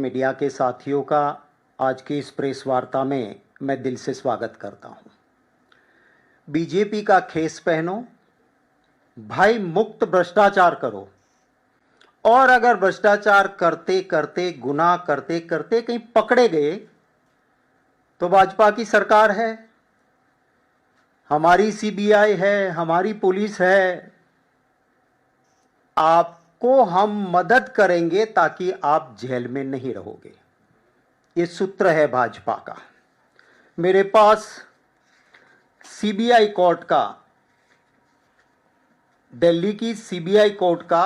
Media के साथियों का आज की इस प्रेस वार्ता में मैं दिल से स्वागत करता हूं। बीजेपी का खेस पहनो, भाई मुक्त भ्रष्टाचार करो, और अगर भ्रष्टाचार करते करते गुनाह करते करते कहीं पकड़े गए तो भाजपा की सरकार है, हमारी सीबीआई है, हमारी पुलिस है, आपको हम मदद करेंगे ताकि आप जेल में नहीं रहोगे। ये सूत्र है भाजपा का। मेरे पास सीबीआई कोर्ट का, दिल्ली की सीबीआई कोर्ट का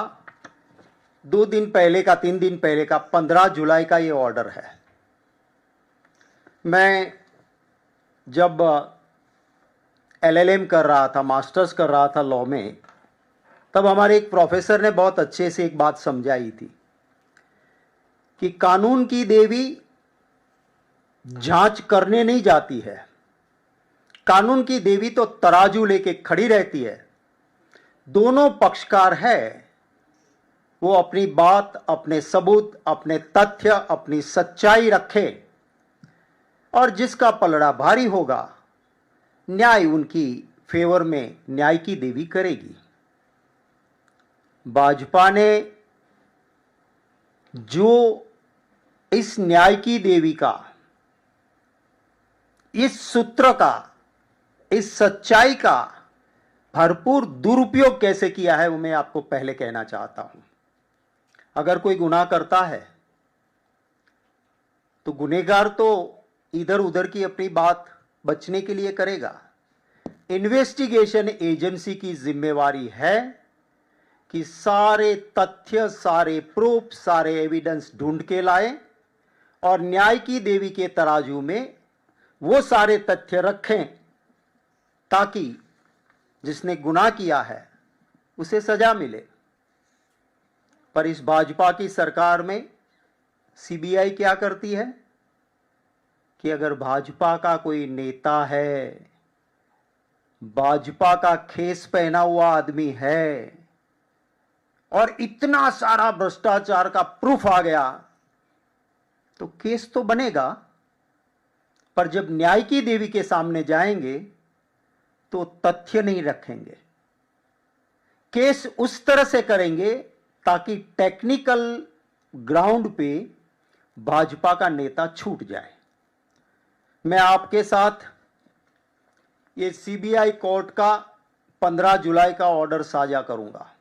2 दिन पहले का, 3 दिन पहले का 15 जुलाई का ये ऑर्डर है। मैं जब एलएलएम कर रहा था, मास्टर्स कर रहा था लॉ में, तब हमारे एक प्रोफेसर ने बहुत अच्छे से एक बात समझाई थी कि कानून की देवी जांच करने नहीं जाती है, कानून की देवी तो तराजू लेके खड़ी रहती है। दोनों पक्षकार है, वो अपनी बात, अपने सबूत, अपने तथ्य, अपनी सच्चाई रखे और जिसका पलड़ा भारी होगा न्याय उनकी फेवर में न्याय की देवी करेगी। भाजपा ने जो इस न्याय की देवी का, इस सूत्र का, इस सच्चाई का भरपूर दुरुपयोग कैसे किया है वो मैं आपको पहले कहना चाहता हूं। अगर कोई गुनाह करता है तो गुनहगार तो इधर उधर की अपनी बात बचने के लिए करेगा। इन्वेस्टिगेशन एजेंसी की जिम्मेवारी है कि सारे तथ्य, सारे प्रूफ, सारे एविडेंस ढूंढ के लाए और न्याय की देवी के तराजू में वो सारे तथ्य रखें ताकि जिसने गुनाह किया है उसे सजा मिले। पर इस भाजपा की सरकार में सीबीआई क्या करती है कि अगर भाजपा का कोई नेता है, भाजपा का खेस पहना हुआ आदमी है और इतना सारा भ्रष्टाचार का प्रूफ आ गया तो केस तो बनेगा, पर जब न्याय की देवी के सामने जाएंगे तो तथ्य नहीं रखेंगे। केस उस तरह से करेंगे ताकि टेक्निकल ग्राउंड पे भाजपा का नेता छूट जाए। मैं आपके साथ ये सीबीआई कोर्ट का 15 जुलाई का ऑर्डर साझा करूंगा।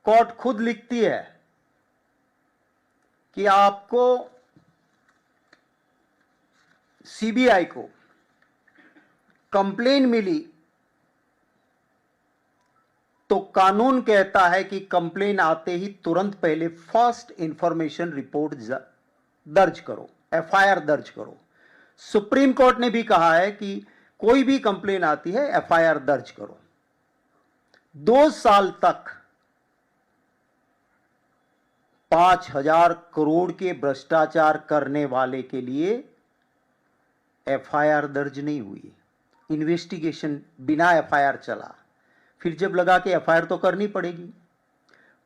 कोर्ट खुद लिखती है कि आपको, सीबीआई को कंप्लेन मिली तो कानून कहता है कि कंप्लेन आते ही तुरंत पहले फर्स्ट इंफॉर्मेशन रिपोर्ट दर्ज करो, एफआईआर दर्ज करो। सुप्रीम कोर्ट ने भी कहा है कि कोई भी कंप्लेन आती है एफआईआर दर्ज करो। 2 साल तक 5,000 करोड़ के भ्रष्टाचार करने वाले के लिए एफआईआर दर्ज नहीं हुई। इन्वेस्टिगेशन बिना एफआईआर चला। फिर जब लगा कि एफआईआर तो करनी पड़ेगी,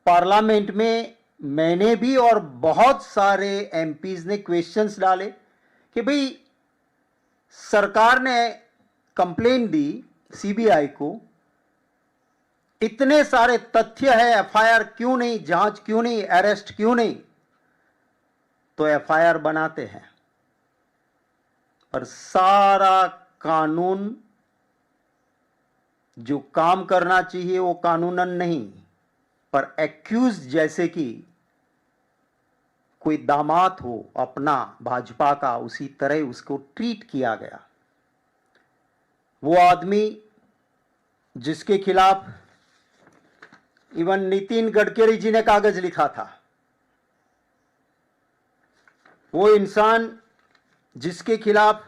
पार्लियामेंट में मैंने भी और बहुत सारे एमपीज ने क्वेश्चंस डाले कि भाई सरकार ने कंप्लेन दी सीबीआई को, इतने सारे तथ्य है, एफआईआर क्यों नहीं, जांच क्यों नहीं, अरेस्ट क्यों नहीं? तो एफआईआर बनाते हैं, पर सारा कानून जो काम करना चाहिए वो कानूनन नहीं, पर एक्यूज जैसे कि कोई दामाद हो अपना भाजपा का, उसी तरह उसको ट्रीट किया गया। वो आदमी जिसके खिलाफ इवन नितिन गडकरी जी ने कागज लिखा था, वो इंसान जिसके खिलाफ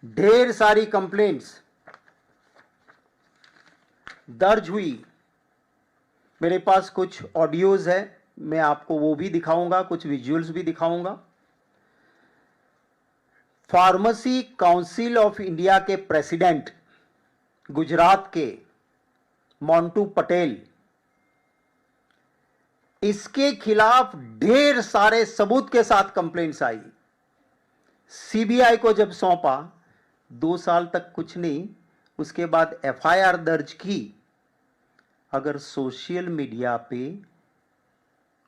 ढेर सारी कंप्लेंट्स दर्ज हुई, मेरे पास कुछ ऑडियोज है, मैं आपको वो भी दिखाऊंगा, कुछ विजुअल्स भी दिखाऊंगा। फार्मेसी काउंसिल ऑफ इंडिया के प्रेसिडेंट गुजरात के मोंटू पटेल इसके खिलाफ ढेर सारे सबूत के साथ कंप्लेंट्स आई। सीबीआई को जब सौंपा, 2 साल तक कुछ नहीं, उसके बाद एफआईआर दर्ज की। अगर सोशल मीडिया पे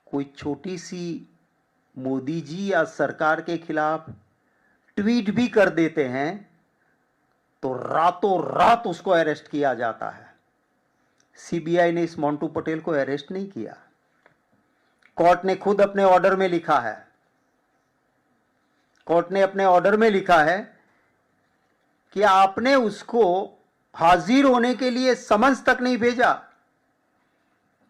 कोई छोटी सी मोदी जी या सरकार के खिलाफ ट्वीट भी कर देते हैं तो रातों रात उसको अरेस्ट किया जाता है। सीबीआई ने इस मोंटू पटेल को अरेस्ट नहीं किया। कोर्ट ने खुद अपने ऑर्डर में लिखा है, कोर्ट ने अपने ऑर्डर में लिखा है कि आपने उसको हाजिर होने के लिए समन्स तक नहीं भेजा।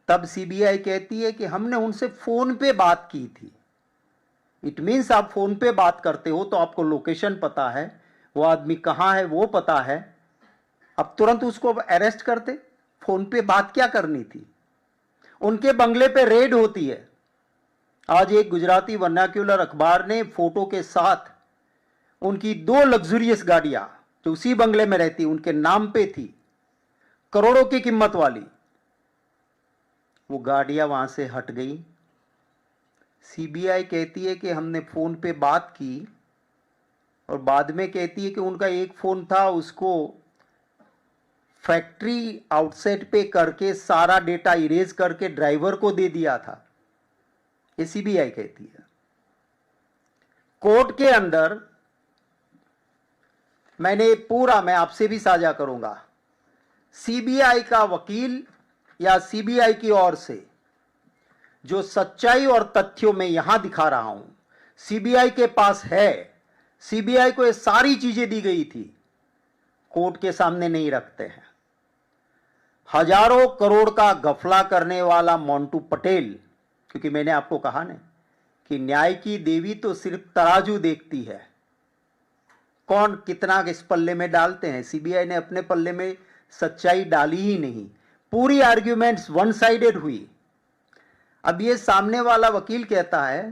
तब सीबीआई कहती है कि हमने उनसे फोन पे बात की थी। इट मीन्स आप फोन पे बात करते हो तो आपको लोकेशन पता है, वो आदमी कहां है वो पता है, अब तुरंत उसको अरेस्ट करते। फोन पे बात क्या करनी थी? उनके बंगले पे रेड होती है। आज एक गुजराती वर्नाक्यूलर अखबार ने फोटो के साथ उनकी 2 लग्जरियस गाड़ियां जो उसी बंगले में रहती उनके नाम पे थी, करोड़ों की कीमत वाली, वो गाड़ियां वहां से हट गई। सीबीआई कहती है कि हमने फोन पे बात की और बाद में कहती है कि उनका एक फोन था, उसको फैक्ट्री आउटसेट पे करके सारा डेटा इरेज करके ड्राइवर को दे दिया था। ये सीबीआई कहती है। कोर्ट के अंदर मैं आपसे भी साझा करूंगा, सीबीआई का वकील या सीबीआई की ओर से जो सच्चाई और तथ्यों में यहां दिखा रहा हूं, सीबीआई के पास है। सीबीआई को ये सारी चीजें दी गई थी, कोर्ट के सामने नहीं रखते हैं। हजारों करोड़ का घपला करने वाला मोंटू पटेल, क्योंकि मैंने आपको कहा ना कि न्याय की देवी तो सिर्फ तराजू देखती है, कौन कितना इस पल्ले में डालते हैं। सीबीआई ने अपने पल्ले में सच्चाई डाली ही नहीं, पूरी आर्ग्यूमेंट्स वन साइडेड हुई। अब ये सामने वाला वकील कहता है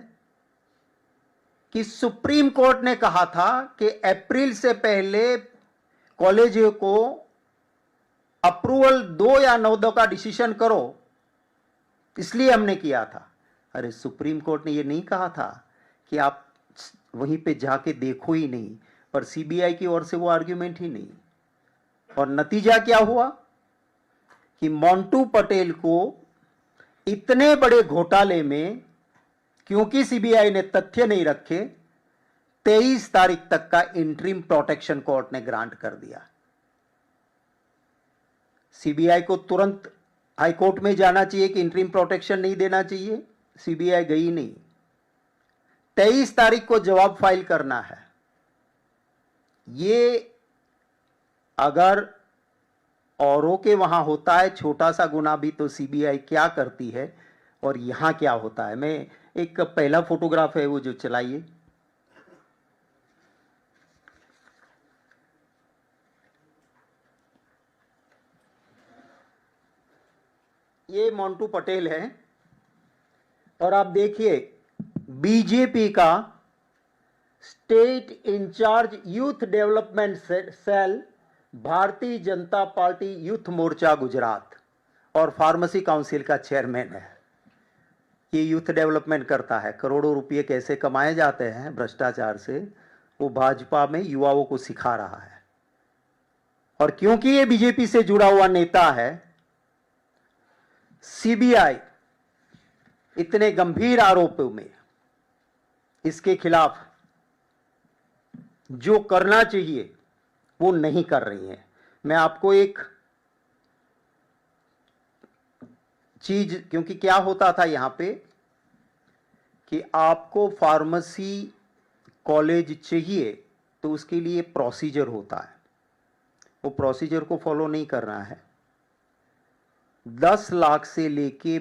कि सुप्रीम कोर्ट ने कहा था कि अप्रैल से पहले कॉलेज को अप्रूवल दो या 9 का डिसीजन करो, इसलिए हमने किया था। अरे सुप्रीम कोर्ट ने यह नहीं कहा था कि आप वहीं पे जाके देखो ही नहीं, पर सीबीआई की ओर से वो आर्ग्यूमेंट ही नहीं। और नतीजा क्या हुआ कि मोंटू पटेल को इतने बड़े घोटाले में, क्योंकि सीबीआई ने तथ्य नहीं रखे, 23 तारीख तक का इंटरिम प्रोटेक्शन कोर्ट ने ग्रांट कर दिया। सीबीआई को तुरंत हाईकोर्ट में जाना चाहिए कि इंटरिम प्रोटेक्शन नहीं देना चाहिए, सीबीआई गई नहीं। 23 तारीख को जवाब फाइल करना है। ये अगर औरों के वहां होता है छोटा सा गुना भी, तो सीबीआई क्या करती है और यहां क्या होता है। मैं एक पहला फोटोग्राफ है वो जो चलाइए, ये मोंटू पटेल है और आप देखिए बीजेपी का state incharge youth development cell, Bharatiya Janata party youth मोर्चा गुजरात, और फार्मेसी काउंसिल का चेयरमैन है। ये यूथ डेवलपमेंट करता है, करोड़ों रुपए कैसे कमाए जाते हैं भ्रष्टाचार से, वो भाजपा में युवाओं को सिखा रहा है। और क्योंकि ये बीजेपी से जुड़ा हुआ नेता है, सीबीआई इतने गंभीर आरोपों में इसके खिलाफ जो करना चाहिए वो नहीं कर रही है। मैं आपको एक चीज, क्योंकि क्या होता था यहां पे कि आपको फार्मेसी कॉलेज चाहिए तो उसके लिए प्रोसीजर होता है, वो प्रोसीजर को फॉलो नहीं करना है। 10 लाख से लेके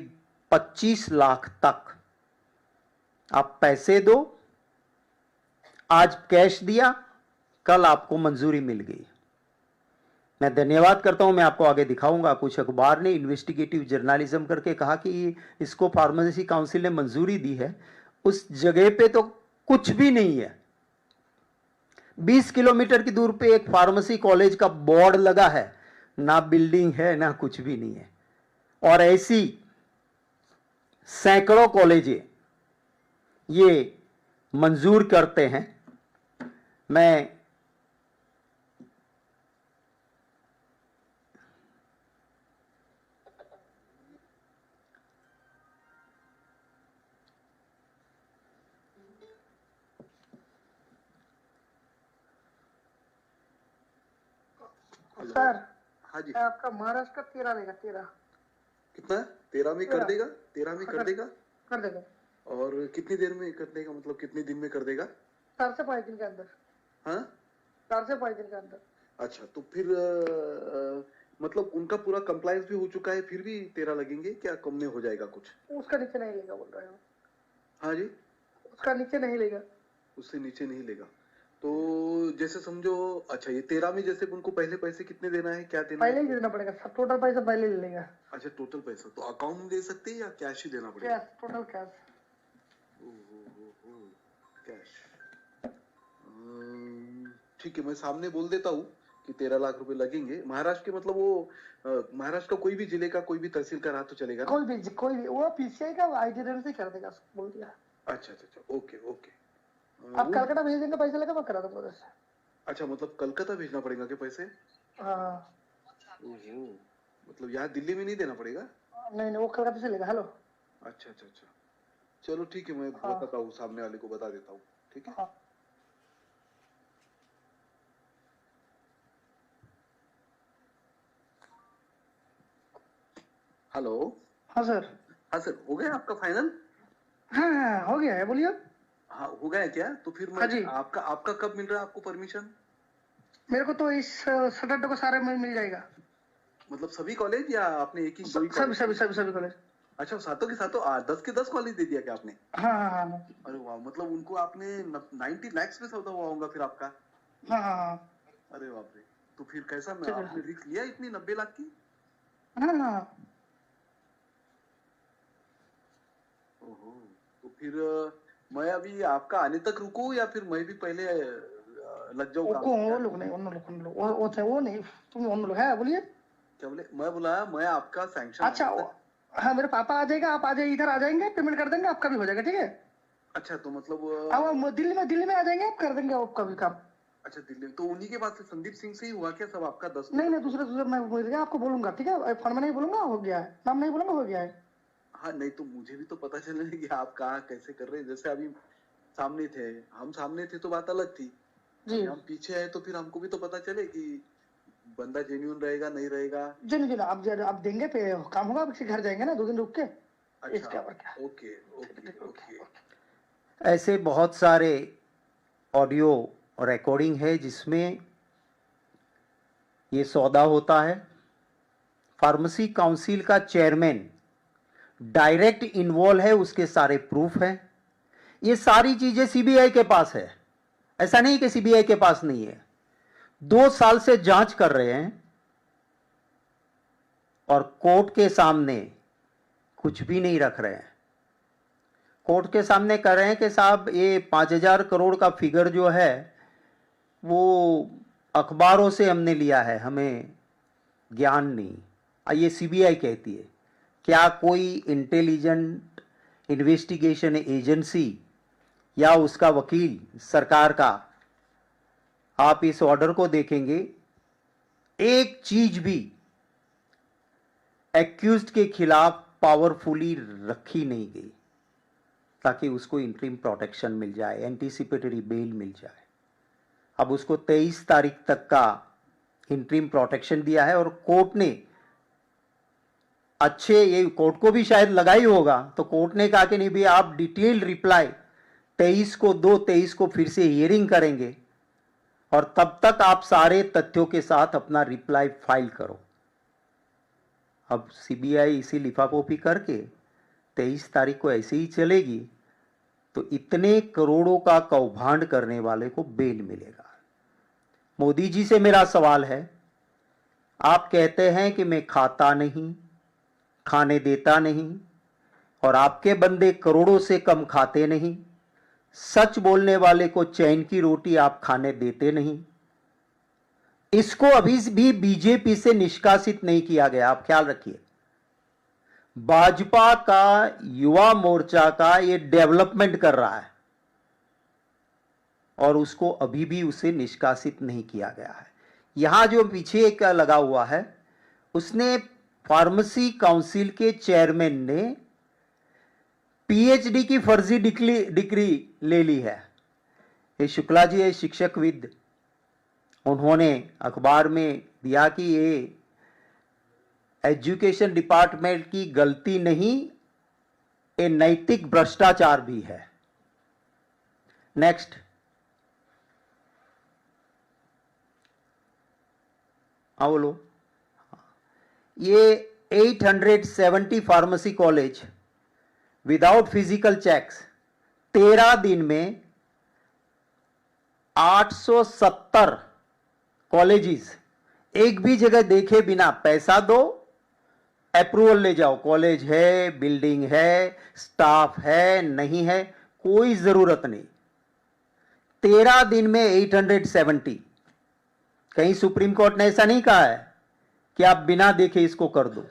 25 लाख तक आप पैसे दो, आज कैश दिया, कल आपको मंजूरी मिल गई। मैं धन्यवाद करता हूं, मैं आपको आगे दिखाऊंगा। कुछ अखबार ने इन्वेस्टिगेटिव जर्नलिज्म करके कहा कि इसको फार्मेसी काउंसिल ने मंजूरी दी है, उस जगह पे तो कुछ भी नहीं है। 20 किलोमीटर की दूर पे एक फार्मेसी कॉलेज का बोर्ड लगा है, ना बिल्डिंग है ना कुछ भी नहीं है। और ऐसी सैकड़ों कॉलेजें ये मंजूर करते हैं। मैं सर हाँ जी, आपका महाराष्ट्र का 13 देगा 13 कितना 13 में कर 13 देगा? 13 में कर देगा? कर देगा और कितनी देर में कर देगा, मतलब कितने दिन में कर देगा? 4 से 5 दिन के अंदर। हाँ 4 से 5 दिन के अंदर। अच्छा, तो फिर मतलब उनका पूरा कंप्लायंस भी हो चुका है, फिर भी 13 लगेंगे क्या? कम में हो जाएगा कुछ? उसका नीचे नहीं लेगा बोल रहे हो? हाँ जी, उसका नीचे नहीं लेगा। उससे नीचे नहीं लेगा। तो जैसे समझो, अच्छा ये 13 में जैसे उनको पहले पैसे कितने देना है, क्या देना पहले है? ही देना पड़ेगा, सब टोटल पैसा पहले ले लेगा। अच्छा, टोटल पैसा तो अकाउंट में दे सकते हैं या कैश ही देना पड़ेगा? Cash, total cash. कैश। ठीक है, मैं सामने बोल देता हूँ कि 13 लाख रुपए लगेंगे। महाराष्ट्र के मतलब वो महाराष्ट्र का कोई भी जिले का कोई भी तहसील का रहा तो चलेगा ना? कोई भी वो पीसीआई का आईडी से कर देगा, बोल दिया। अच्छा अच्छा अच्छा, ओके ओके। आप कलकत्ता भेज देंगे, पैसा लगा, मैं करा दूंगा उधर से। अच्छा, मतलब कलकत्ता भेजना पड़ेगा क्या पैसे? हाँ। मतलब यहाँ दिल्ली में नहीं देना पड़ेगा? नहीं वो कलकत्ता से लेगा। हेलो। अच्छा अच्छा अच्छा, चलो ठीक है, मैं बताता हूँ, सामने वाले को बता देता हूँ, ठीक है? हाँ। हेलो। हाँ सर। हाँ सर, हो गया आपका फाइनल? हाँ हो गया है, बोलिए। हाँ हो गया क्या? तो फिर हाँ जी। आपका कब मिल रहा है आपको परमिशन? मेरे को तो इस सैटरडे को सारे में मिल जाएगा। मतलब सभी कॉलेज या आपने एक ही सभी कॉलेज? अच्छा, सातों के सातों 10 के 10 कॉलेज दे दिया क्या आपने? हाँ। अरे वाह, मतलब उनको आपने 90 लाख में सौदा हुआ होगा फिर आपका। हाँ। अरे बाप रे, तो फिर कैसा आपने रिस्क लिया इतनी 90 लाख की? हाँ। ओहो, तो फिर मैं अभी आपका आने तक रुकूं या फिर मैं भी पहले लग जाऊं काम? वो लोग नहीं, वो नहीं, तुम उन लोग है, बोलिए। क्या बोले? मैं बोला मैं आपका सैंक्शन। अच्छा हाँ, मेरे पापा आ जाएगा, आप आ जाइए, इधर आ जाएंगे, पेमेंट कर देंगे, आपका भी हो जाएगा, ठीक है? अच्छा, तो मतलब अब दिल्ली में आ जाएंगे, आप कर देंगे आपका भी काम। अच्छा, दिल्ली तो उन्हीं के पास से संदीप सिंह से ही हुआ क्या सब आपका? 10 नहीं दूसरे मैं बोल दिया, आपको बोलूंगा, ठीक है? फोन में नहीं बोलूंगा, हो गया है, नाम नहीं बोलूंगा, हो गया है। हाँ, नहीं तो मुझे भी तो पता चले कि आप कहाँ कैसे कर रहे हैं। जैसे अभी सामने थे, हम सामने थे तो बात अलग थी जी। हम पीछे है तो फिर हमको भी तो पता चले कि बंदा जेन्युइन रहेगा नहीं रहेगा। जेन्युइन आप देंगे पे काम होगा, किसी घर जाएंगे ना 2 दिन रुक के। अच्छा, ओके ओके ओके। ऐसे बहुत सारे ऑडियो रिकॉर्डिंग है जिसमें ये सौदा होता है। फार्मेसी काउंसिल का चेयरमैन डायरेक्ट इन्वॉल्व है, उसके सारे प्रूफ हैं। ये सारी चीजें सीबीआई के पास है, ऐसा नहीं कि सीबीआई के पास नहीं है। 2 साल से जांच कर रहे हैं और कोर्ट के सामने कुछ भी नहीं रख रहे हैं। कोर्ट के सामने कर रहे हैं कि साहब ये 5,000 करोड़ का फिगर जो है वो अखबारों से हमने लिया है, हमें ज्ञान नहीं। ये सीबीआई कहती है। क्या कोई इंटेलिजेंट इन्वेस्टिगेशन एजेंसी या उसका वकील सरकार का, आप इस ऑर्डर को देखेंगे, एक चीज भी एक्यूज्ड के खिलाफ पावरफुली रखी नहीं गई ताकि उसको इंटरिम प्रोटेक्शन मिल जाए, एंटीसिपेटरी बेल मिल जाए। अब उसको 23 तारीख तक का इंटरिम प्रोटेक्शन दिया है और कोर्ट ने ये कोर्ट को भी शायद लगा ही होगा, तो कोर्ट ने कहा कि नहीं भी आप डिटेल्ड रिप्लाई 23 को फिर से हियरिंग करेंगे और तब तक आप सारे तथ्यों के साथ अपना रिप्लाई फाइल करो। अब सीबीआई इसी लिफाफोफी करके 23 तारीख को ऐसे ही चलेगी तो इतने करोड़ों का कौभांड करने वाले को बेल मिलेगा। मोदी जी से मेरा सवाल है, आप कहते हैं कि मैं खाता नहीं, खाने देता नहीं, और आपके बंदे करोड़ों से कम खाते नहीं। सच बोलने वाले को चैन की रोटी आप खाने देते नहीं। इसको अभी भी बीजेपी से निष्कासित नहीं किया गया, आप ख्याल रखिए। भाजपा का युवा मोर्चा का ये डेवलपमेंट कर रहा है और उसको अभी भी उसे निष्कासित नहीं किया गया है। यहां जो पीछे एक लगा हुआ है, उसने फार्मेसी काउंसिल के चेयरमैन ने पीएचडी की फर्जी डिग्री ले ली है। ये शुक्ला जी है, शिक्षकविद, उन्होंने अखबार में दिया कि ये एजुकेशन डिपार्टमेंट की गलती नहीं, ये नैतिक भ्रष्टाचार भी है। नेक्स्ट, हाँ बोलो। ये 870 pharmacy college without physical checks 13 दिन में 870 कॉलेजेस एक भी जगह देखे बिना पैसा दो, अप्रूवल ले जाओ, कॉलेज है, बिल्डिंग है, स्टाफ है, नहीं है, कोई जरूरत नहीं। 13 दिन में 870। कहीं सुप्रीम कोर्ट ने ऐसा नहीं कहा है कि आप बिना देखे इसको कर दो।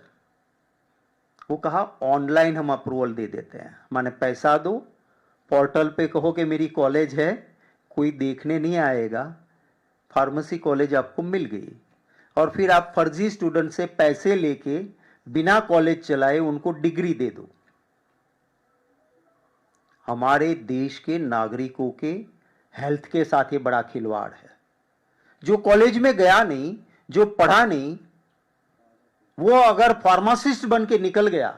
वो कहा ऑनलाइन हम अप्रूवल दे देते हैं, माने पैसा दो, पोर्टल पे कहो कि मेरी कॉलेज है, कोई देखने नहीं आएगा, फार्मेसी कॉलेज आपको मिल गई। और फिर आप फर्जी स्टूडेंट से पैसे लेके बिना कॉलेज चलाए उनको डिग्री दे दो। हमारे देश के नागरिकों के हेल्थ के साथ ये बड़ा खिलवाड़ है। जो कॉलेज में गया नहीं, जो पढ़ा नहीं, वो अगर फार्मासिस्ट बन के निकल गया,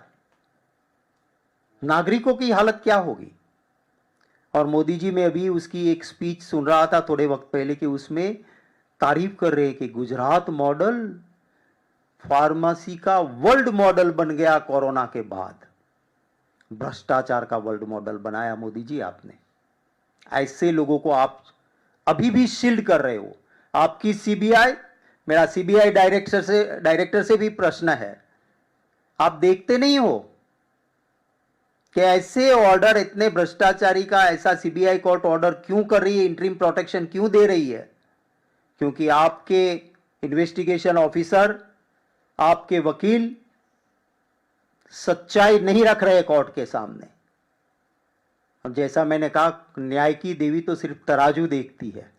नागरिकों की हालत क्या होगी। और मोदी जी, मैं अभी उसकी एक स्पीच सुन रहा था थोड़े वक्त पहले कि उसमें तारीफ कर रहे हैं कि गुजरात मॉडल फार्मेसी का वर्ल्ड मॉडल बन गया कोरोना के बाद। भ्रष्टाचार का वर्ल्ड मॉडल बनाया मोदी जी आपने। ऐसे लोगों को आप अभी भी शील्ड कर रहे हो। आपकी सीबीआई, मेरा सीबीआई डायरेक्टर से भी प्रश्न है, आप देखते नहीं हो कि ऐसे ऑर्डर, इतने भ्रष्टाचारी का ऐसा सीबीआई कोर्ट ऑर्डर क्यों कर रही है, इंटरिम प्रोटेक्शन क्यों दे रही है? क्योंकि आपके इन्वेस्टिगेशन ऑफिसर, आपके वकील सच्चाई नहीं रख रहे कोर्ट के सामने। अब जैसा मैंने कहा, न्याय की देवी तो सिर्फ तराजू देखती है।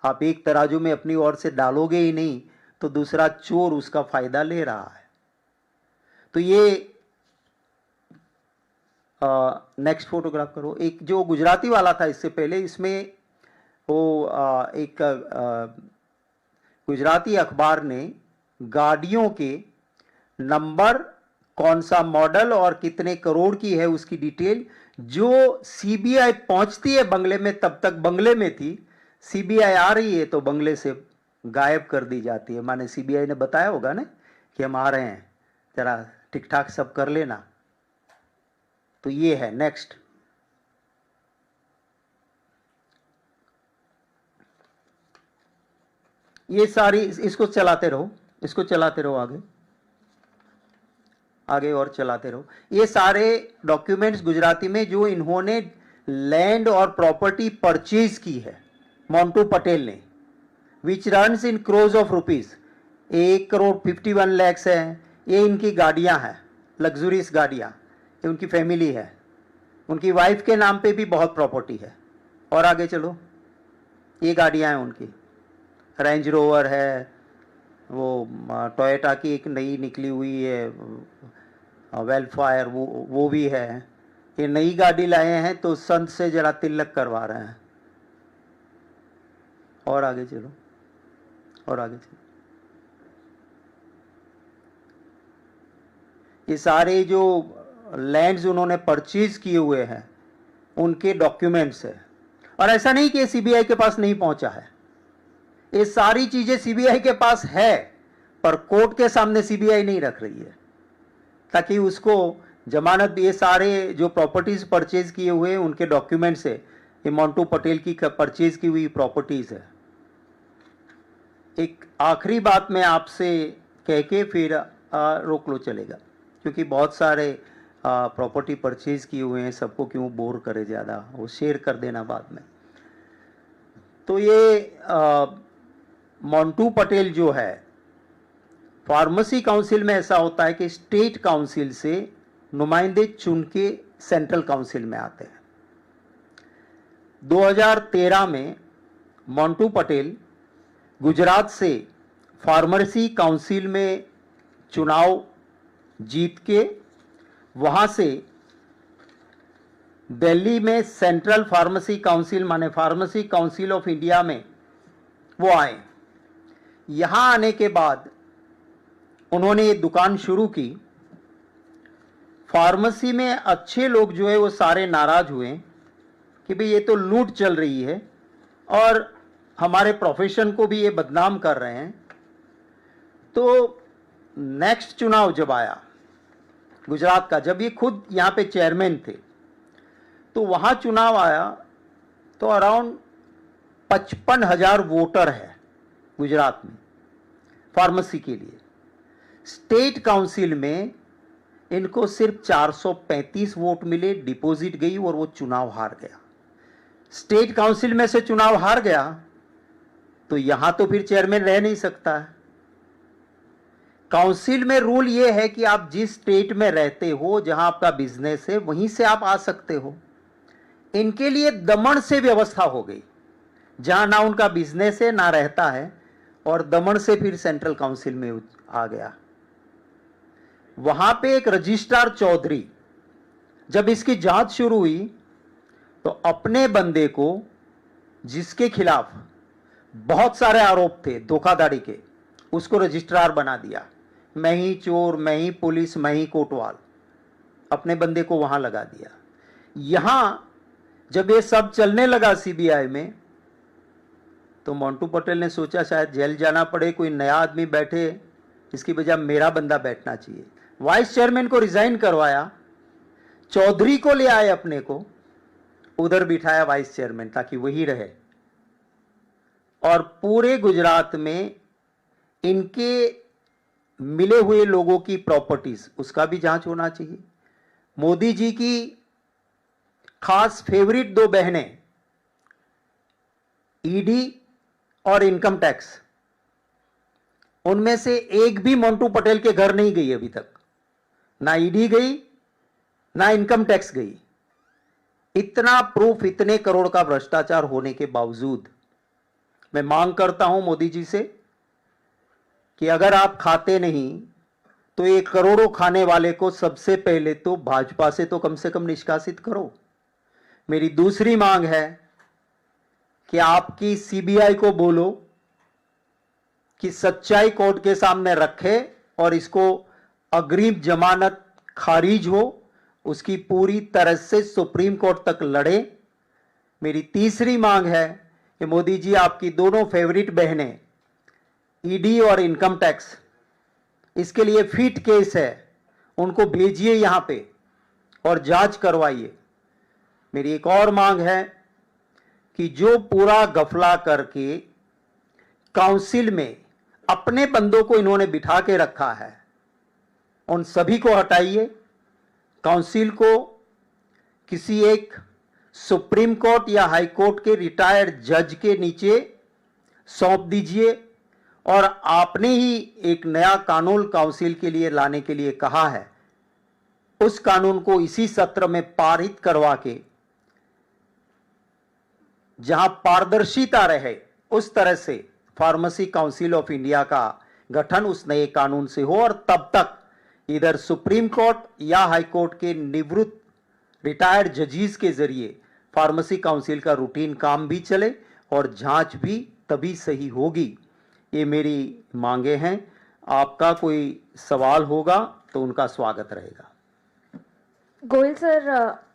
आप एक तराजू में अपनी ओर से डालोगे ही नहीं तो दूसरा चोर उसका फायदा ले रहा है। तो ये नेक्स्ट फोटोग्राफ करो। एक जो गुजराती वाला था इससे पहले, इसमें वो एक गुजराती अखबार ने गाड़ियों के नंबर, कौन सा मॉडल और कितने करोड़ की है उसकी डिटेल, जो सीबीआई पहुंचती है बंगले में, तब तक बंगले में थी, सीबीआई आ रही है तो बंगले से गायब कर दी जाती है। माने सीबीआई ने बताया होगा ना कि हम आ रहे हैं, जरा ठीक ठाक सब कर लेना। तो ये है। नेक्स्ट, ये सारी, इसको चलाते रहो, इसको चलाते रहो, आगे आगे और चलाते रहो। ये सारे डॉक्यूमेंट्स गुजराती में जो इन्होंने लैंड और प्रॉपर्टी परचेज की है मोंटू पटेल ने, विच runs in crores of rupees, 1,51,00,000 है। ये इनकी गाड़ियां हैं, लग्जूरियस गाड़ियां, ये उनकी फैमिली है। उनकी वाइफ के नाम पे भी बहुत प्रॉपर्टी है। और आगे चलो, ये गाड़ियां हैं उनकी, रेंज रोवर है, वो टोयोटा की एक नई निकली हुई है वेलफायर, वो भी है। ये नई गाड़ी लाए हैं तो संत से जरा तिलक करवा रहे हैं। और आगे चलो, और आगे चलो। ये सारे जो लैंड्स उन्होंने परचेज किए हुए हैं उनके डॉक्यूमेंट्स है। और ऐसा नहीं कि सीबीआई के पास नहीं पहुंचा है, ये सारी चीजें सीबीआई के पास है, पर कोर्ट के सामने सीबीआई नहीं रख रही है ताकि उसको जमानत। ये सारे जो प्रॉपर्टीज परचेज किए हुए उनके डॉक्यूमेंट्स है, ये मोंटू पटेल की परचेज की हुई प्रॉपर्टीज है। एक आखिरी बात मैं आपसे कह के फिर रोक लो चलेगा, क्योंकि बहुत सारे प्रॉपर्टी परचेज किए हुए हैं, सबको क्यों बोर करे ज़्यादा, वो शेयर कर देना बाद में। तो ये मोंटू पटेल जो है, फार्मेसी काउंसिल में ऐसा होता है कि स्टेट काउंसिल से नुमाइंदे चुन के सेंट्रल काउंसिल में आते हैं। 2013 में मोंटू पटेल गुजरात से फार्मेसी काउंसिल में चुनाव जीत के वहाँ से दिल्ली में सेंट्रल फार्मेसी काउंसिल माने फार्मेसी काउंसिल ऑफ इंडिया में वो आए। यहाँ आने के बाद उन्होंने ये दुकान शुरू की। फार्मेसी में अच्छे लोग जो है वो सारे नाराज हुए कि भाई ये तो लूट चल रही है और हमारे प्रोफेशन को भी ये बदनाम कर रहे हैं। तो नेक्स्ट चुनाव जब आया गुजरात का, जब ये खुद यहाँ पे चेयरमैन थे, तो वहाँ चुनाव आया तो अराउंड 55,000 वोटर है गुजरात में फार्मेसी के लिए। स्टेट काउंसिल में इनको सिर्फ 435 वोट मिले, डिपॉजिट गई और वो चुनाव हार गया। स्टेट काउंसिल में से चुनाव हार गया तो यहां तो फिर चेयरमैन रह नहीं सकता है। काउंसिल में रूल ये है कि आप जिस स्टेट में रहते हो, जहां आपका बिजनेस है, वहीं से आप आ सकते हो। इनके लिए दमन से व्यवस्था हो गई, जहां ना उनका बिजनेस है ना रहता है, और दमन से फिर सेंट्रल काउंसिल में आ गया। वहां पे एक रजिस्ट्रार चौधरी, जब इसकी जांच शुरू हुई तो अपने बंदे को, जिसके खिलाफ बहुत सारे आरोप थे धोखाधड़ी के, उसको रजिस्ट्रार बना दिया। मैं ही चोर, मैं ही पुलिस, मैं ही कोतवाल, अपने बंदे को वहां लगा दिया। यहां जब ये सब चलने लगा सीबीआई में, तो मोंटू पटेल ने सोचा शायद जेल जाना पड़े, कोई नया आदमी बैठे, इसकी बजाय मेरा बंदा बैठना चाहिए। वाइस चेयरमैन को रिजाइन करवाया, चौधरी को ले आए अपने को, उधर बिठाया वाइस चेयरमैन, ताकि वही रहे। और पूरे गुजरात में इनके मिले हुए लोगों की प्रॉपर्टीज, उसका भी जांच होना चाहिए। मोदी जी की खास फेवरेट 2 बहनें, ईडी और इनकम टैक्स, उनमें से एक भी मोंटू पटेल के घर नहीं गई अभी तक। ना ईडी गई, ना इनकम टैक्स गई। इतना प्रूफ, इतने करोड़ का भ्रष्टाचार होने के बावजूद मैं मांग करता हूं मोदी जी से कि अगर आप खाते नहीं तो ये करोड़ों खाने वाले को सबसे पहले तो भाजपा से तो कम से कम निष्कासित करो। मेरी दूसरी मांग है कि आपकी सीबीआई को बोलो कि सच्चाई कोर्ट के सामने रखे और इसको अग्रिम जमानत खारिज हो, उसकी पूरी तरह से सुप्रीम कोर्ट तक लड़े। मेरी तीसरी मांग है कि मोदी जी, आपकी दोनों फेवरेट बहनें ईडी और इनकम टैक्स, इसके लिए फिट केस है, उनको भेजिए यहां पे और जांच करवाइए। मेरी एक और मांग है कि जो पूरा गफला करके काउंसिल में अपने बंदों को इन्होंने बिठा के रखा है, उन सभी को हटाइए। काउंसिल को किसी एक सुप्रीम कोर्ट या हाई कोर्ट के रिटायर्ड जज के नीचे सौंप दीजिए। और आपने ही एक नया कानून काउंसिल के लिए लाने के लिए कहा है, उस कानून को इसी सत्र में पारित करवा के, जहां पारदर्शिता रहे, उस तरह से फार्मेसी काउंसिल ऑफ इंडिया का गठन उस नए कानून से हो। और तब तक इधर सुप्रीम कोर्ट या हाई कोर्ट के निवृत्त रिटायर्ड जजीज के जरिए फार्मेसी काउंसिल का रूटीन काम भी चले और जांच भी तभी सही होगी। ये मेरी मांगे हैं। आपका कोई सवाल होगा तो उनका स्वागत रहेगा। गोयल सर,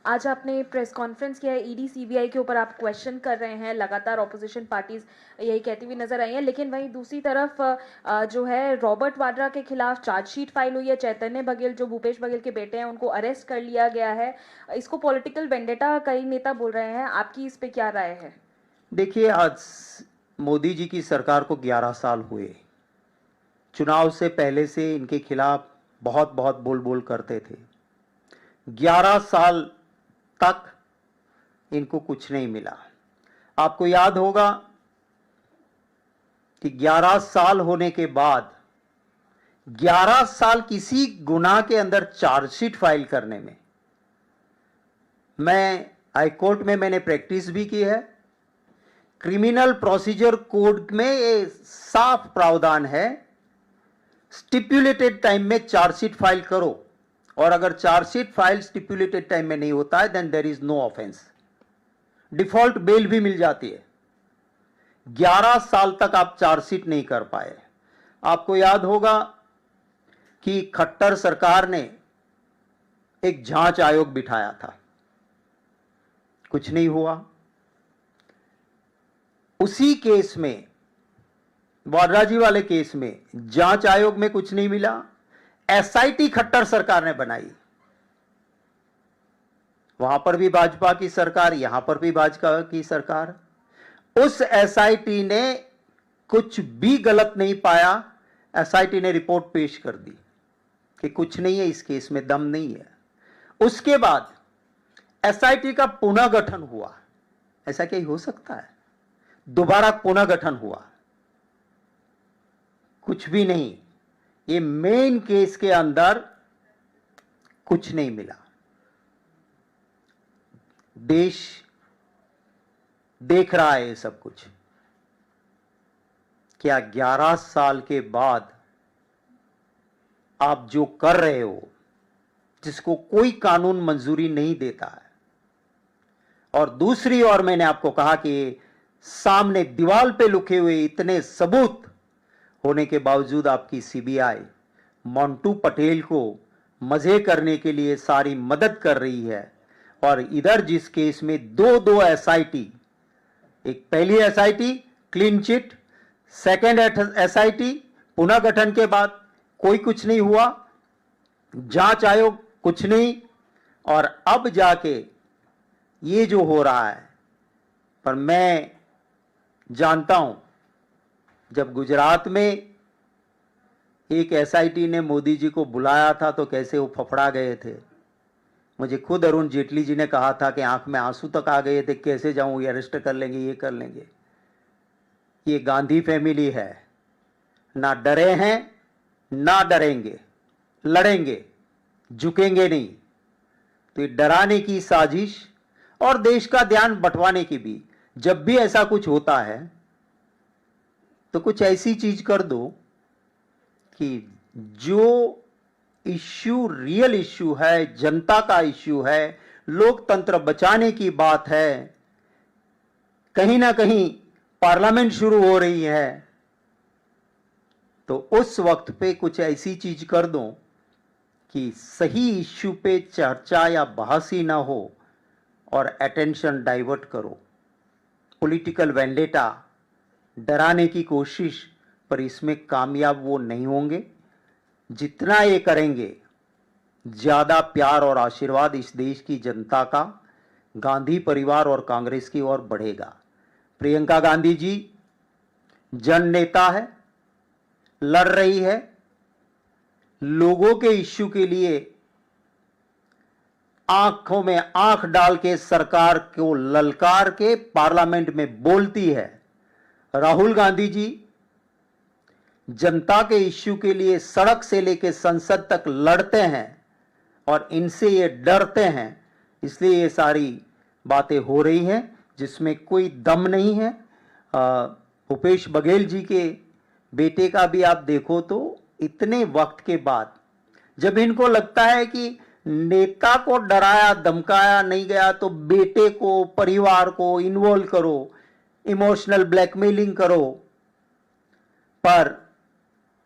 आज आपने प्रेस कॉन्फ्रेंस किया है, ईडी सीबीआई के ऊपर आप क्वेश्चन कर रहे हैं, लगातार ऑपोजिशन पार्टीज यही कहती हुई नजर आई हैं, लेकिन वहीं दूसरी तरफ जो है रॉबर्ट वाड्रा के खिलाफ चार्जशीट फाइल हुई है। चैतन्य बघेल जो भूपेश बघेल के बेटे हैं, उनको अरेस्ट कर लिया गया है। इसको पॉलिटिकल वेंडेटा कई नेता बोल रहे हैं, आपकी इस पे क्या राय है? देखिए, आज मोदी जी की सरकार को 11 साल हुए। चुनाव से पहले से इनके खिलाफ बहुत बोल बोल करते थे। 11 साल तक इनको कुछ नहीं मिला। आपको याद होगा कि 11 साल होने के बाद 11 साल किसी गुनाह के अंदर चार्जशीट फाइल करने में, मैं हाई कोर्ट में मैंने प्रैक्टिस भी की है। क्रिमिनल प्रोसीजर कोड में ये साफ प्रावधान है, स्टिपुलेटेड टाइम में चार्जशीट फाइल करो, और अगर चार्जशीट फाइल स्टिपुलेटेड टाइम में नहीं होता है then there is no offence, default bail भी मिल जाती है। 11 साल तक आप चार्जशीट नहीं कर पाए। आपको याद होगा कि खट्टर सरकार ने एक जांच आयोग बिठाया था, कुछ नहीं हुआ। उसी केस में, वाड्राजी वाले केस में, जांच आयोग में कुछ नहीं मिला, एसआईटी खट्टर सरकार ने बनाई। वहां पर भी भाजपा की सरकार, यहां पर भी भाजपा की सरकार। उस एसआईटी ने कुछ भी गलत नहीं पाया, एसआईटी ने रिपोर्ट पेश कर दी कि कुछ नहीं है, इस केस में दम नहीं है। उसके बाद एसआईटी का पुनर्गठन हुआ। ऐसा क्या हो सकता है? दोबारा पुनर्गठन हुआ, कुछ भी नहीं। ये मेन केस के अंदर कुछ नहीं मिला। देश देख रहा है ये सब कुछ। क्या 11 साल के बाद आप जो कर रहे हो, जिसको कोई कानून मंजूरी नहीं देता है, और दूसरी ओर मैंने आपको कहा कि सामने दीवार पे लिखे हुए इतने सबूत होने के बावजूद आपकी सीबीआई मोंटू पटेल को मजे करने के लिए सारी मदद कर रही है, और इधर जिस केस में दो एसआईटी, एक पहली SIT clean chit, second SIT पुनर्गठन के बाद कोई कुछ नहीं हुआ, जांच आयोग कुछ नहीं, और अब जाके ये जो हो रहा है। पर मैं जानता हूं, जब गुजरात में एक एसआईटी ने मोदी जी को बुलाया था तो कैसे वो फफड़ा गए थे। मुझे खुद अरुण जेटली जी ने कहा था कि आंख में आंसू तक आ गए थे, कैसे जाऊं, ये अरेस्ट कर लेंगे, ये कर लेंगे। ये गांधी फैमिली है, ना डरे हैं ना डरेंगे, लड़ेंगे, झुकेंगे नहीं। तो ये डराने की साजिश और देश का ध्यान बंटवाने की भी, जब भी ऐसा कुछ होता है तो कुछ ऐसी चीज कर दो कि जो इश्यू रियल इश्यू है, जनता का इश्यू है, लोकतंत्र बचाने की बात है, कहीं ना कहीं पार्लियामेंट शुरू हो रही है, तो उस वक्त पे कुछ ऐसी चीज कर दो कि सही इश्यू पे चर्चा या बहस ही ना हो और अटेंशन डाइवर्ट करो। पॉलिटिकल वेंडेटा, डराने की कोशिश, पर इसमें कामयाब वो नहीं होंगे। जितना ये करेंगे, ज्यादा प्यार और आशीर्वाद इस देश की जनता का गांधी परिवार और कांग्रेस की ओर बढ़ेगा। प्रियंका गांधी जी जन नेता है, लड़ रही है, लोगों के इश्यू के लिए आंखों में आंख डाल के सरकार को ललकार के पार्लियामेंट में बोलती है। राहुल गांधी जी जनता के इश्यू के लिए सड़क से लेकर संसद तक लड़ते हैं और इनसे ये डरते हैं, इसलिए ये सारी बातें हो रही हैं जिसमें कोई दम नहीं है। भूपेश बघेल जी के बेटे का भी आप देखो तो इतने वक्त के बाद, जब इनको लगता है कि नेता को डराया धमकाया नहीं गया तो बेटे को, परिवार को इन्वॉल्व करो, इमोशनल ब्लैकमेलिंग करो, पर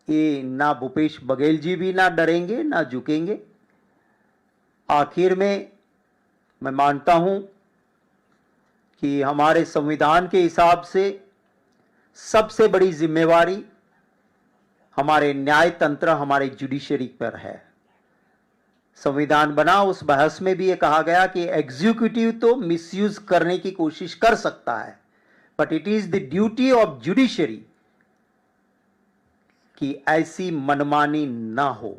ये ना भूपेश बघेल जी भी ना डरेंगे ना झुकेंगे। आखिर में मैं मानता हूं कि हमारे संविधान के हिसाब से सबसे बड़ी जिम्मेवारी हमारे न्याय तंत्र, हमारे जुडिशरी पर है। संविधान बना, उस बहस में भी ये कहा गया कि एग्जीक्यूटिव तो मिसयूज करने की कोशिश कर सकता है, but it is the duty of judiciary कि ऐसी मनमानी ना हो,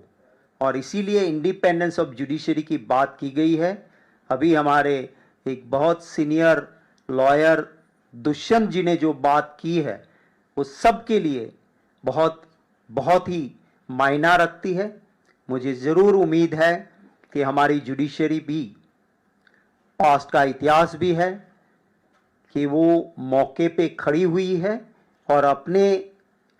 और इसीलिए इंडिपेंडेंस ऑफ जुडिशरी की बात की गई है। अभी हमारे एक बहुत सीनियर लॉयर दुष्यंत जी ने जो बात की है वो सबके लिए बहुत बहुत ही मायना रखती है। मुझे ज़रूर उम्मीद है कि हमारी जुडिशरी भी, पास्ट का इतिहास भी है कि वो मौके पे खड़ी हुई है और अपने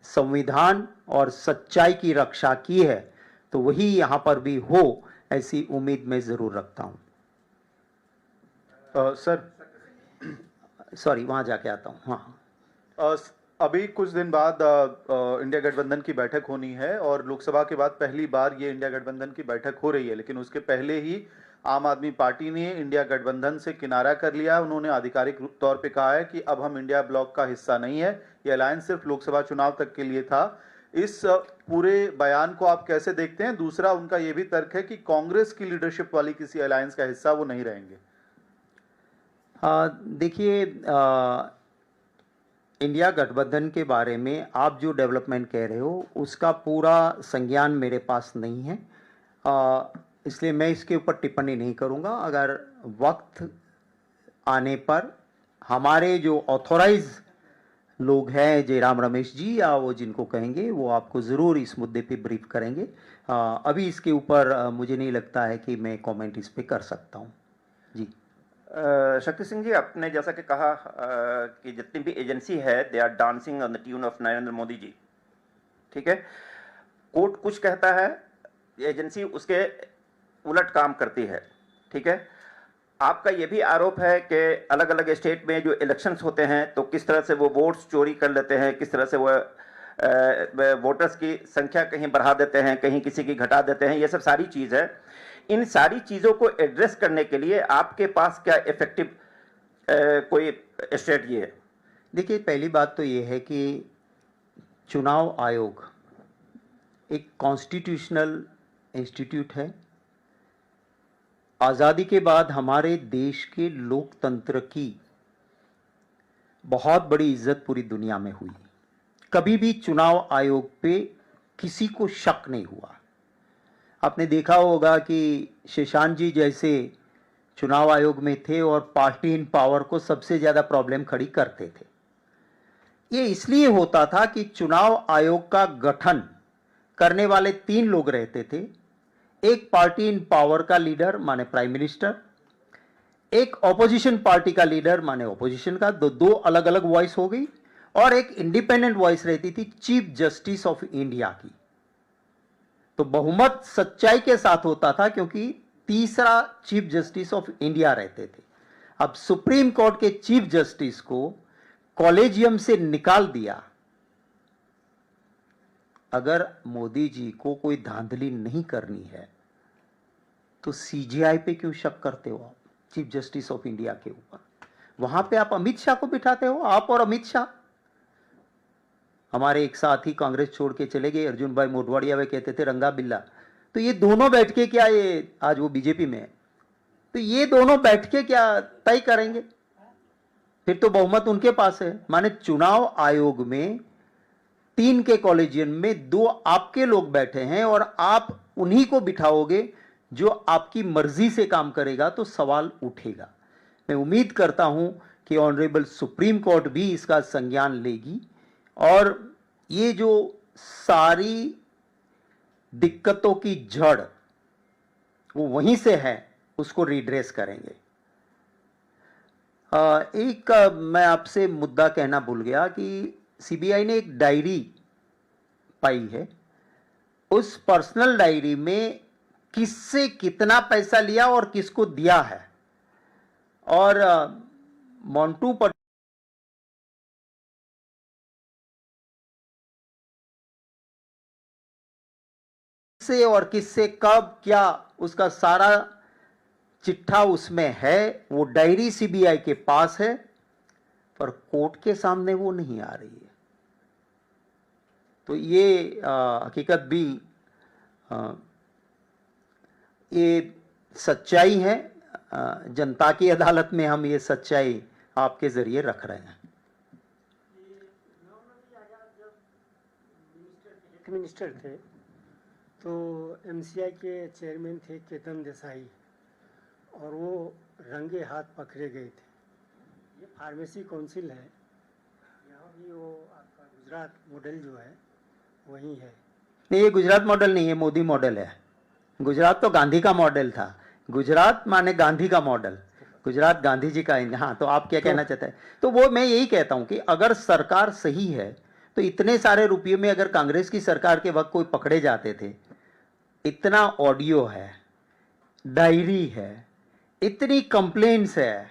संविधान और सच्चाई की रक्षा की है, तो वही यहाँ पर भी हो, ऐसी उम्मीद मैं ज़रूर रखता हूँ। सर सॉरी, वहाँ जाके आता हूँ। हाँ, अभी कुछ दिन बाद इंडिया गठबंधन की बैठक होनी है और लोकसभा के बाद पहली बार ये इंडिया गठबंधन की बैठक हो रही है, लेकिन उसके पहले ही आम आदमी पार्टी ने इंडिया गठबंधन से किनारा कर लिया। उन्होंने आधिकारिक तौर पे कहा है कि अब हम इंडिया ब्लॉक का हिस्सा नहीं है, ये अलायंस सिर्फ लोकसभा चुनाव तक के लिए था। इस पूरे बयान को आप कैसे देखते हैं? दूसरा, उनका ये भी तर्क है कि कांग्रेस की लीडरशिप वाली किसी अलायंस का हिस्सा वो नहीं रहेंगे। देखिए, इंडिया गठबंधन के बारे में आप जो डेवलपमेंट कह रहे हो उसका पूरा संज्ञान मेरे पास नहीं है, इसलिए मैं इसके ऊपर टिप्पणी नहीं करूंगा। अगर वक्त आने पर हमारे जो ऑथोराइज लोग हैं, जयराम रमेश जी या वो जिनको कहेंगे, वो आपको ज़रूर इस मुद्दे पे ब्रीफ करेंगे। अभी इसके ऊपर मुझे नहीं लगता है कि मैं कमेंट इस पे कर सकता हूँ। जी। शक्ति सिंह जी, आपने जैसा कि कहा कि जितनी भी एजेंसी है they are dancing on the tune of Narendra Modi ji, ठीक है। कोर्ट कुछ कहता है, एजेंसी उसके उलट काम करती है, ठीक है। आपका ये भी आरोप है कि अलग अलग स्टेट में जो इलेक्शंस होते हैं तो किस तरह से वो वोट्स चोरी कर लेते हैं, किस तरह से वो वोटर्स की संख्या कहीं बढ़ा देते हैं, कहीं किसी की घटा देते हैं, ये सब सारी चीज़ है। इन सारी चीज़ों को एड्रेस करने के लिए आपके पास क्या इफेक्टिव कोई स्ट्रेटजी है? देखिए, पहली बात तो ये है कि चुनाव आयोग एक कॉन्स्टिट्यूशनल इंस्टीट्यूट है। आज़ादी के बाद हमारे देश के लोकतंत्र की बहुत बड़ी इज्जत पूरी दुनिया में हुई। कभी भी चुनाव आयोग पे किसी को शक नहीं हुआ। आपने देखा होगा कि शशांक जी जैसे चुनाव आयोग में थे और पार्टी इन पावर को सबसे ज़्यादा प्रॉब्लम खड़ी करते थे। ये इसलिए होता था कि चुनाव आयोग का गठन करने वाले 3 लोग रहते थे। एक पार्टी इन पावर का लीडर माने प्राइम मिनिस्टर, एक ऑपोजिशन पार्टी का लीडर माने ऑपोजिशन का, दो अलग अलग वॉइस हो गई, और एक इंडिपेंडेंट वॉइस रहती थी चीफ जस्टिस ऑफ इंडिया की। तो बहुमत सच्चाई के साथ होता था क्योंकि तीसरा चीफ जस्टिस ऑफ इंडिया रहते थे। अब सुप्रीम कोर्ट के चीफ जस्टिस को कॉलेजियम से निकाल दिया। अगर मोदी जी को कोई धांधली नहीं करनी है तो सीजीआई पे क्यों शक करते हो आप, चीफ जस्टिस ऑफ इंडिया के ऊपर? वहां पे आप अमित शाह को बिठाते हो, आप और अमित शाह। हमारे एक साथी कांग्रेस छोड़ के चले गए, अर्जुन भाई मोढवाड़िया, वे कहते थे रंगा बिल्ला। तो ये दोनों बैठ के क्या, ये आज वो बीजेपी में है, तो ये दोनों बैठ के क्या तय करेंगे? फिर तो बहुमत उनके पास है। माने चुनाव आयोग में 3 के कॉलेजियन में 2 आपके लोग बैठे हैं और आप उन्हीं को बिठाओगे जो आपकी मर्जी से काम करेगा, तो सवाल उठेगा। मैं उम्मीद करता हूं कि ऑनरेबल सुप्रीम कोर्ट भी इसका संज्ञान लेगी और ये जो सारी दिक्कतों की जड़ वो वहीं से है, उसको रिड्रेस करेंगे। एक मैं आपसे मुद्दा कहना भूल गया कि सीबीआई ने एक डायरी पाई है। उस पर्सनल डायरी में किससे कितना पैसा लिया और किसको दिया है, और मोंटू पटेल से और किससे कब क्या, उसका सारा चिट्ठा उसमें है। वो डायरी सीबीआई के पास है, पर कोर्ट के सामने वो नहीं आ रही है। तो ये हकीकत भी ये सच्चाई है। जनता की अदालत में हम ये सच्चाई आपके जरिए रख रहे हैं। मिनिस्टर थे तो एमसीआई के चेयरमैन थे केतन देसाई, और वो रंगे हाथ पकड़े गए थे। ये फार्मेसी काउंसिल है, यहाँ भी वो आपका गुजरात मॉडल जो है वही है। नहीं, ये गुजरात मॉडल नहीं है, मोदी मॉडल है। गुजरात तो गांधी का मॉडल था, गुजरात माने गांधी का मॉडल, गुजरात गांधी जी का। हाँ, तो आप क्या कहना चाहते हैं? तो वो मैं यही कहता हूं कि अगर सरकार सही है तो इतने सारे रुपये में अगर कांग्रेस की सरकार के वक्त कोई पकड़े जाते थे, इतना ऑडियो है, डायरी है, इतनी कंप्लेंट्स है,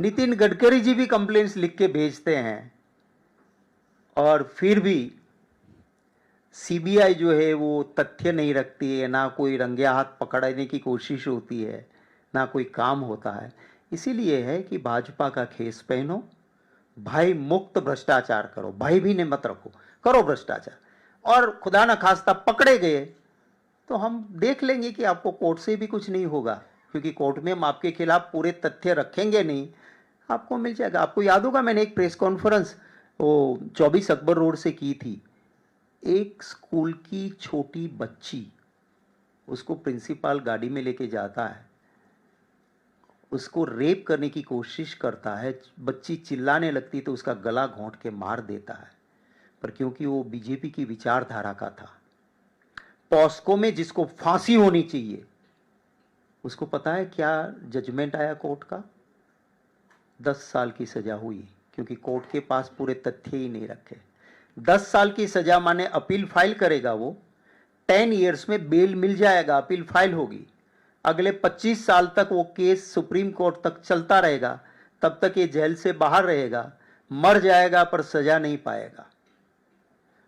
नितिन गडकरी जी भी कंप्लेंट्स लिख के भेजते हैं, और फिर भी सीबीआई जो है वो तथ्य नहीं रखती है, ना कोई रंगे हाथ पकड़ने की कोशिश होती है, ना कोई काम होता है। इसीलिए है कि भाजपा का खेस पहनो, भय मुक्त भ्रष्टाचार करो, भय भी नहीं मत रखो, करो भ्रष्टाचार, और खुदा न खास्ता पकड़े गए तो हम देख लेंगे कि आपको कोर्ट से भी कुछ नहीं होगा, क्योंकि कोर्ट में हम आपके खिलाफ पूरे तथ्य रखेंगे नहीं, आपको मिल जाएगा। आपको याद होगा मैंने एक प्रेस कॉन्फ्रेंस वो 24 अकबर रोड से की थी। एक स्कूल की छोटी बच्ची, उसको प्रिंसिपल गाड़ी में लेके जाता है, उसको रेप करने की कोशिश करता है, बच्ची चिल्लाने लगती तो उसका गला घोंट के मार देता है, पर क्योंकि वो बीजेपी की विचारधारा का था। पॉस्को में जिसको फांसी होनी चाहिए, उसको पता है क्या जजमेंट आया कोर्ट का? 10 साल की सजा हुई, क्योंकि कोर्ट के पास पूरे तथ्य ही नहीं रखे। 10 साल की सजा माने अपील फाइल करेगा वो, 10 ईयर्स में बेल मिल जाएगा, अपील फाइल होगी, अगले 25 साल तक वो केस सुप्रीम कोर्ट तक चलता रहेगा, तब तक ये जेल से बाहर रहेगा, मर जाएगा पर सजा नहीं पाएगा।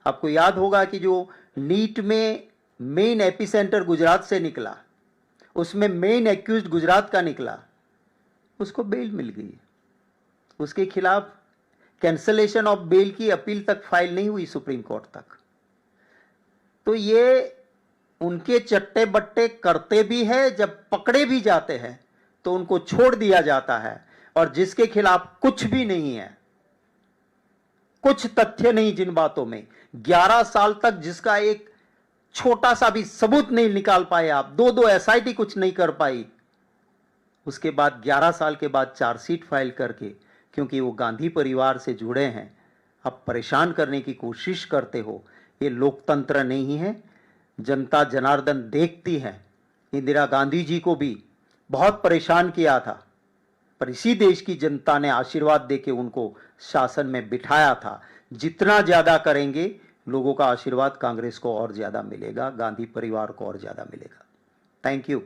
आपको याद होगा कि जो नीट में मेन एपिसेंटर गुजरात से निकला, उसमें मेन एक्यूज्ड गुजरात का निकला, उसको बेल मिल गई, उसके खिलाफ कैंसलेशन ऑफ बेल की अपील तक फाइल नहीं हुई सुप्रीम कोर्ट तक। तो ये उनके चट्टे बट्टे करते भी है, जब पकड़े भी जाते हैं तो उनको छोड़ दिया जाता है, और जिसके खिलाफ कुछ भी नहीं है, कुछ तथ्य नहीं जिन बातों में, 11 साल तक जिसका एक छोटा सा भी सबूत नहीं निकाल पाए आप, 2 एसआईटी कुछ नहीं कर पाई, उसके बाद 11 साल के बाद चार्जशीट फाइल करके, क्योंकि वो गांधी परिवार से जुड़े हैं, आप परेशान करने की कोशिश करते हो। ये लोकतंत्र नहीं है। जनता जनार्दन देखती है। इंदिरा गांधी जी को भी बहुत परेशान किया था, पर इसी देश की जनता ने आशीर्वाद देके उनको शासन में बिठाया था। जितना ज्यादा करेंगे, लोगों का आशीर्वाद कांग्रेस को और ज्यादा मिलेगा, गांधी परिवार को और ज्यादा मिलेगा। Thank you.